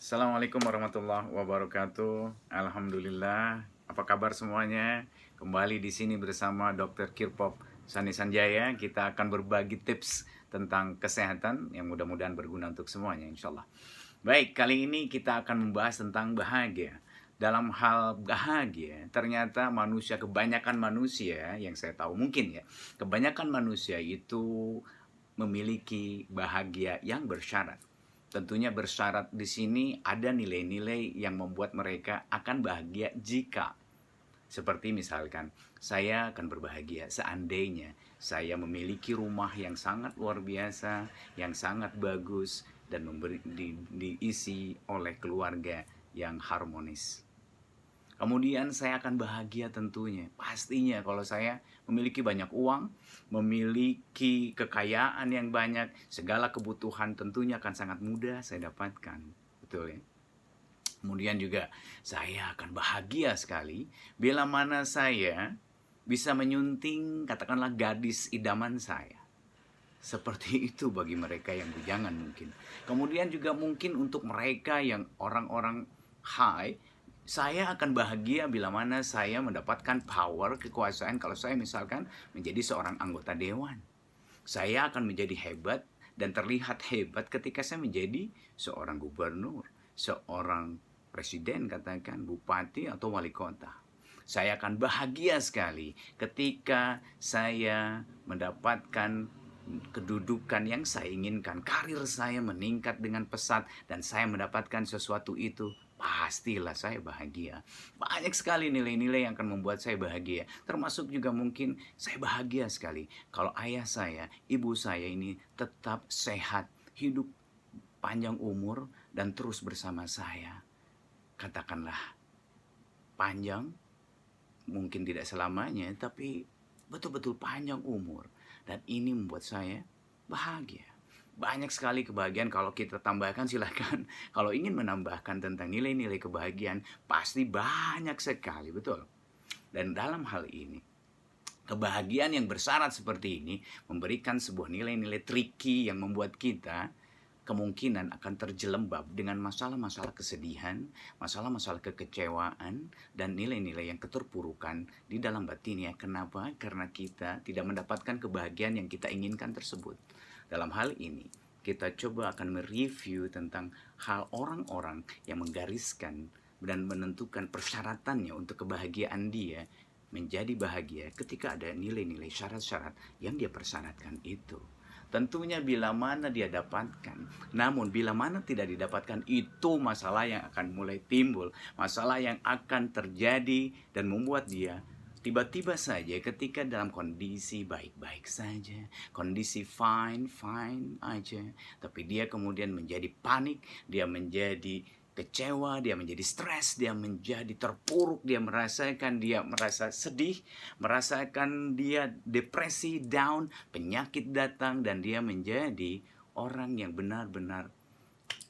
Assalamualaikum warahmatullahi wabarakatuh. Alhamdulillah. Apa kabar semuanya? Kembali di sini bersama Dr. Kirpop Sani Sanjaya. Kita akan berbagi tips tentang kesehatan yang mudah-mudahan berguna untuk semuanya, insya Allah. Baik, kali ini kita akan membahas tentang bahagia. Dalam hal bahagia, ternyata kebanyakan manusia yang saya tahu mungkin ya, kebanyakan manusia itu memiliki bahagia yang bersyarat. Tentunya bersyarat di sini ada nilai-nilai yang membuat mereka akan bahagia jika seperti misalkan saya akan berbahagia seandainya saya memiliki rumah yang sangat luar biasa, yang sangat bagus dan diisi oleh keluarga yang harmonis. Kemudian saya akan bahagia tentunya. Pastinya kalau saya memiliki banyak uang, memiliki kekayaan yang banyak, segala kebutuhan tentunya akan sangat mudah saya dapatkan. Betul ya? Kemudian juga saya akan bahagia sekali bila mana saya bisa menyunting katakanlah gadis idaman saya. Seperti itu bagi mereka yang bujangan mungkin. Kemudian juga mungkin untuk mereka yang orang-orang high, saya akan bahagia bila mana saya mendapatkan power, kekuasaan kalau saya misalkan menjadi seorang anggota dewan. Saya akan menjadi hebat dan terlihat hebat ketika saya menjadi seorang gubernur, seorang presiden katakan, bupati atau wali kota. Saya akan bahagia sekali ketika saya mendapatkan kedudukan yang saya inginkan, karir saya meningkat dengan pesat dan saya mendapatkan sesuatu itu, pastilah saya bahagia. Banyak sekali nilai-nilai yang akan membuat saya bahagia. Termasuk juga mungkin saya bahagia sekali kalau ayah saya, ibu saya ini tetap sehat, hidup panjang umur dan terus bersama saya. Katakanlah panjang, mungkin tidak selamanya, tapi betul-betul panjang umur. Dan ini membuat saya bahagia. Banyak sekali kebahagiaan kalau kita tambahkan, silahkan. Kalau ingin menambahkan tentang nilai-nilai kebahagiaan, pasti banyak sekali, betul. Dan dalam hal ini, kebahagiaan yang bersyarat seperti ini memberikan sebuah nilai-nilai tricky yang membuat kita kemungkinan akan terjelembab dengan masalah-masalah kesedihan, masalah-masalah kekecewaan, dan nilai-nilai yang keterpurukan di dalam batinnya. Kenapa? Karena kita tidak mendapatkan kebahagiaan yang kita inginkan tersebut. Dalam hal ini, kita coba akan mereview tentang hal orang-orang yang menggariskan dan menentukan persyaratannya untuk kebahagiaan dia menjadi bahagia ketika ada nilai-nilai syarat-syarat yang dia persyaratkan itu. Tentunya bila mana dia dapatkan. Namun bila mana tidak didapatkan, itu masalah yang akan mulai timbul. Masalah yang akan terjadi dan membuat dia tiba-tiba saja ketika dalam kondisi baik-baik saja, kondisi fine aja, tapi dia kemudian menjadi panik, dia menjadi kecewa, dia menjadi stres, dia menjadi terpuruk, dia merasa sedih, merasakan dia depresi, down, penyakit datang, dan dia menjadi orang yang benar-benar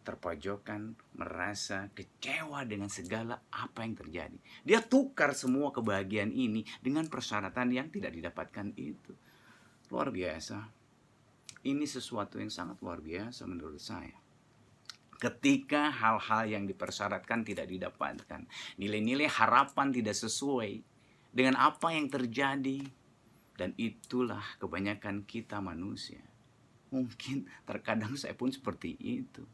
terpojokan, merasa kecewa dengan segala apa yang terjadi. Dia tukar semua kebahagiaan ini dengan persyaratan yang tidak didapatkan itu. Luar biasa. Ini sesuatu yang sangat luar biasa menurut saya. Ketika hal-hal yang dipersyaratkan tidak didapatkan, nilai-nilai harapan tidak sesuai dengan apa yang terjadi, dan itulah kebanyakan kita manusia. Mungkin terkadang saya pun seperti itu.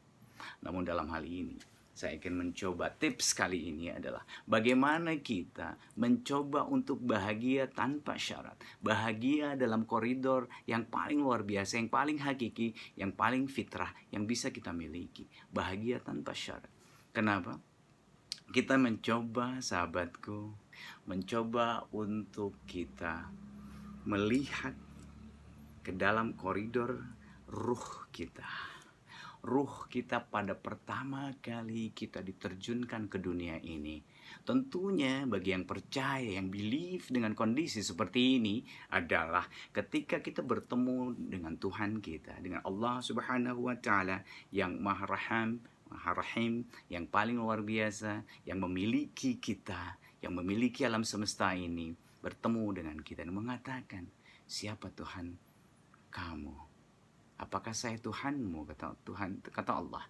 Namun dalam hal ini, saya akan mencoba tips kali ini adalah bagaimana kita mencoba untuk bahagia tanpa syarat. Bahagia dalam koridor yang paling luar biasa, yang paling hakiki, yang paling fitrah, yang bisa kita miliki. Bahagia tanpa syarat. Kenapa? Kita mencoba, sahabatku, mencoba untuk kita melihat ke dalam koridor ruh kita. Ruh kita pada pertama kali kita diterjunkan ke dunia ini. Tentunya bagi yang percaya, yang believe dengan kondisi seperti ini adalah ketika kita bertemu dengan Tuhan kita, dengan Allah Subhanahu wa Ta'ala yang Maha Rahim, yang paling luar biasa, yang memiliki kita, yang memiliki alam semesta ini, bertemu dengan kita dan mengatakan, siapa Tuhan kamu? apakah saya Tuhanmu? Kata Allah.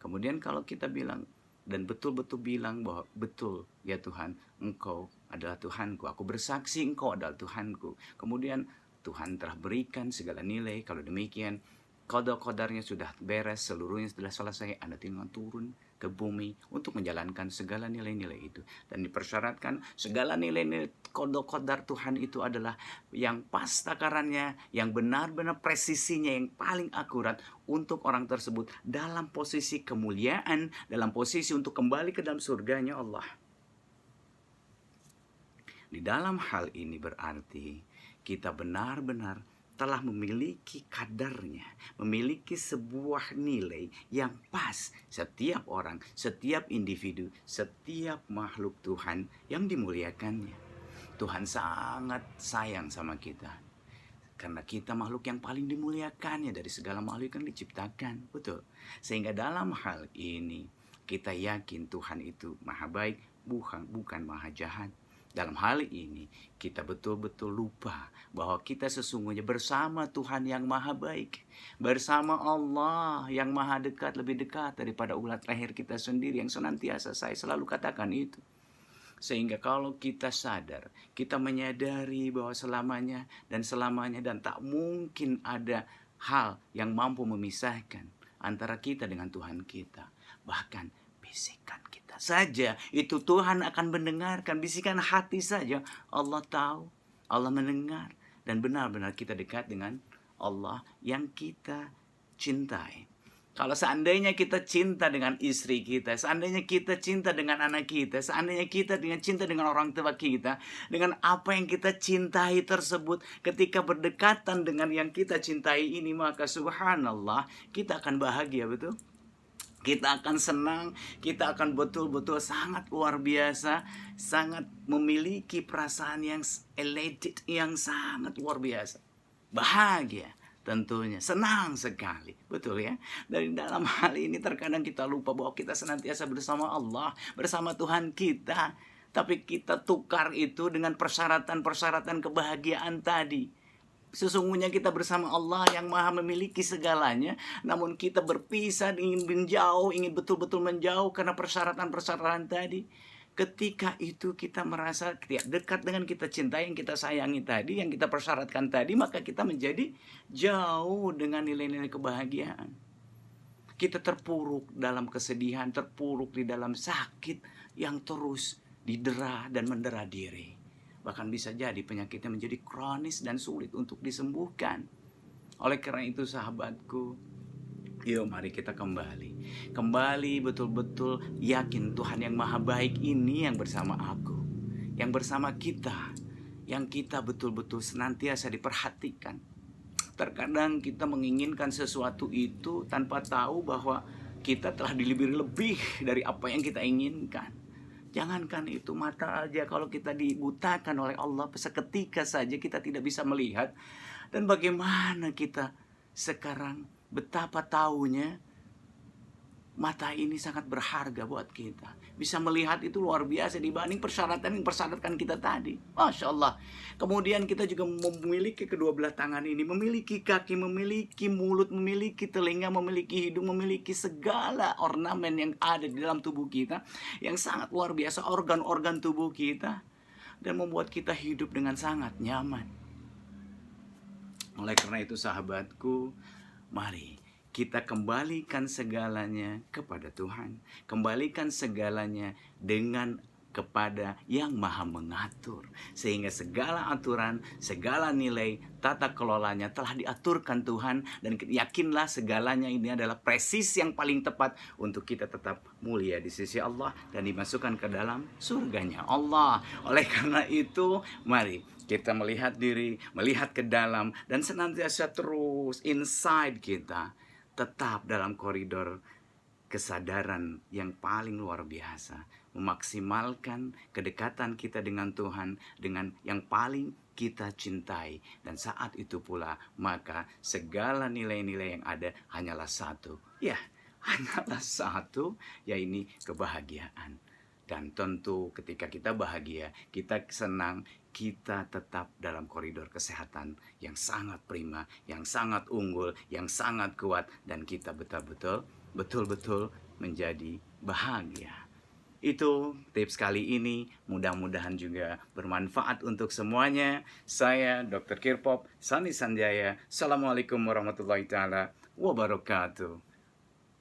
Kemudian kalau kita bilang dan betul-betul bilang bahwa betul ya Tuhan, Engkau adalah Tuhanku, aku bersaksi Engkau adalah Tuhanku. Kemudian Tuhan telah berikan segala nilai. Kalau demikian, qada-qadarnya sudah beres, seluruhnya sudah selesai, Anda tinggal turun ke bumi untuk menjalankan segala nilai-nilai itu. Dan dipersyaratkan segala nilai-nilai qada-qadar Tuhan itu adalah yang pas takarannya, yang benar-benar presisinya, yang paling akurat untuk orang tersebut dalam posisi kemuliaan, dalam posisi untuk kembali ke dalam surganya Allah. Di dalam hal ini berarti kita benar-benar telah memiliki kadarnya, memiliki sebuah nilai yang pas. Setiap orang, setiap individu, setiap makhluk Tuhan yang dimuliakannya. Tuhan sangat sayang sama kita, karena kita makhluk yang paling dimuliakannya dari segala makhluk yang diciptakan. Betul. Sehingga dalam hal ini kita yakin Tuhan itu maha baik, bukan maha jahat. Dalam hal ini kita betul-betul lupa bahwa kita sesungguhnya bersama Tuhan yang maha baik, bersama Allah yang maha dekat, lebih dekat daripada ulat leher kita sendiri, yang senantiasa saya selalu katakan itu. Sehingga kalau kita sadar, kita menyadari bahwa selamanya dan tak mungkin ada hal yang mampu memisahkan antara kita dengan Tuhan kita. Bahkan bisikan kita saja itu Tuhan akan mendengarkan, bisikan hati saja Allah tahu, Allah mendengar, dan benar-benar kita dekat dengan Allah yang kita cintai. Kalau seandainya kita cinta dengan istri kita, seandainya kita cinta dengan anak kita, seandainya kita cinta dengan orang tua kita, dengan apa yang kita cintai tersebut, ketika berdekatan dengan yang kita cintai ini, maka subhanallah, kita akan bahagia, betul? Kita akan senang, kita akan betul-betul sangat luar biasa, sangat memiliki perasaan yang elated, yang sangat luar biasa. Bahagia. Tentunya senang sekali, betul ya. Dari dalam hal ini terkadang kita lupa bahwa kita senantiasa bersama Allah, bersama Tuhan kita. Tapi kita tukar itu dengan persyaratan-persyaratan kebahagiaan tadi. Sesungguhnya kita bersama Allah yang maha memiliki segalanya, namun kita berpisah, ingin menjauh, ingin betul-betul menjauh karena persyaratan-persyaratan tadi. Ketika itu kita merasa tidak dekat dengan kita cintai, yang kita sayangi tadi, yang kita persyaratkan tadi, maka kita menjadi jauh dengan nilai-nilai kebahagiaan. Kita terpuruk dalam kesedihan, terpuruk di dalam sakit yang terus didera dan mendera diri. Bahkan bisa jadi penyakitnya menjadi kronis dan sulit untuk disembuhkan. Oleh karena itu sahabatku, yuk mari kita kembali betul-betul yakin Tuhan yang maha baik ini yang bersama aku, yang bersama kita, yang kita betul-betul senantiasa diperhatikan. Terkadang kita menginginkan sesuatu itu tanpa tahu bahwa kita telah dilibir lebih dari apa yang kita inginkan. Jangankan itu, mata aja kalau kita dibutakan oleh Allah, seketika saja kita tidak bisa melihat. Dan bagaimana kita sekarang, betapa taunya mata ini sangat berharga buat kita. Bisa melihat itu luar biasa dibanding persyaratan yang persyaratkan kita tadi. Masya Allah. Kemudian kita juga memiliki kedua belah tangan ini, memiliki kaki, memiliki mulut, memiliki telinga, memiliki hidung, memiliki segala ornamen yang ada di dalam tubuh kita, yang sangat luar biasa, organ-organ tubuh kita, dan membuat kita hidup dengan sangat nyaman. Oleh karena itu sahabatku, mari kita kembalikan segalanya kepada Tuhan. Kembalikan segalanya kepada yang maha mengatur. Sehingga segala aturan, segala nilai, tata kelolanya telah diaturkan Tuhan. Dan yakinlah segalanya ini adalah presis yang paling tepat untuk kita tetap mulia di sisi Allah dan dimasukkan ke dalam surganya Allah. Oleh karena itu, mari kita melihat diri, melihat ke dalam, dan senantiasa terus inside kita tetap dalam koridor kesadaran yang paling luar biasa, memaksimalkan kedekatan kita dengan Tuhan, dengan yang paling kita cintai. Dan saat itu pula maka segala nilai-nilai yang ada hanyalah satu, hanyalah satu, yaitu kebahagiaan. Dan tentu ketika kita bahagia, kita senang, kita tetap dalam koridor kesehatan yang sangat prima, yang sangat unggul, yang sangat kuat, dan kita betul-betul menjadi bahagia. Itu tips kali ini, mudah-mudahan juga bermanfaat untuk semuanya. Saya Dr. Kirpop Sani Sanjaya. Assalamualaikum warahmatullahi taala wabarakatuh.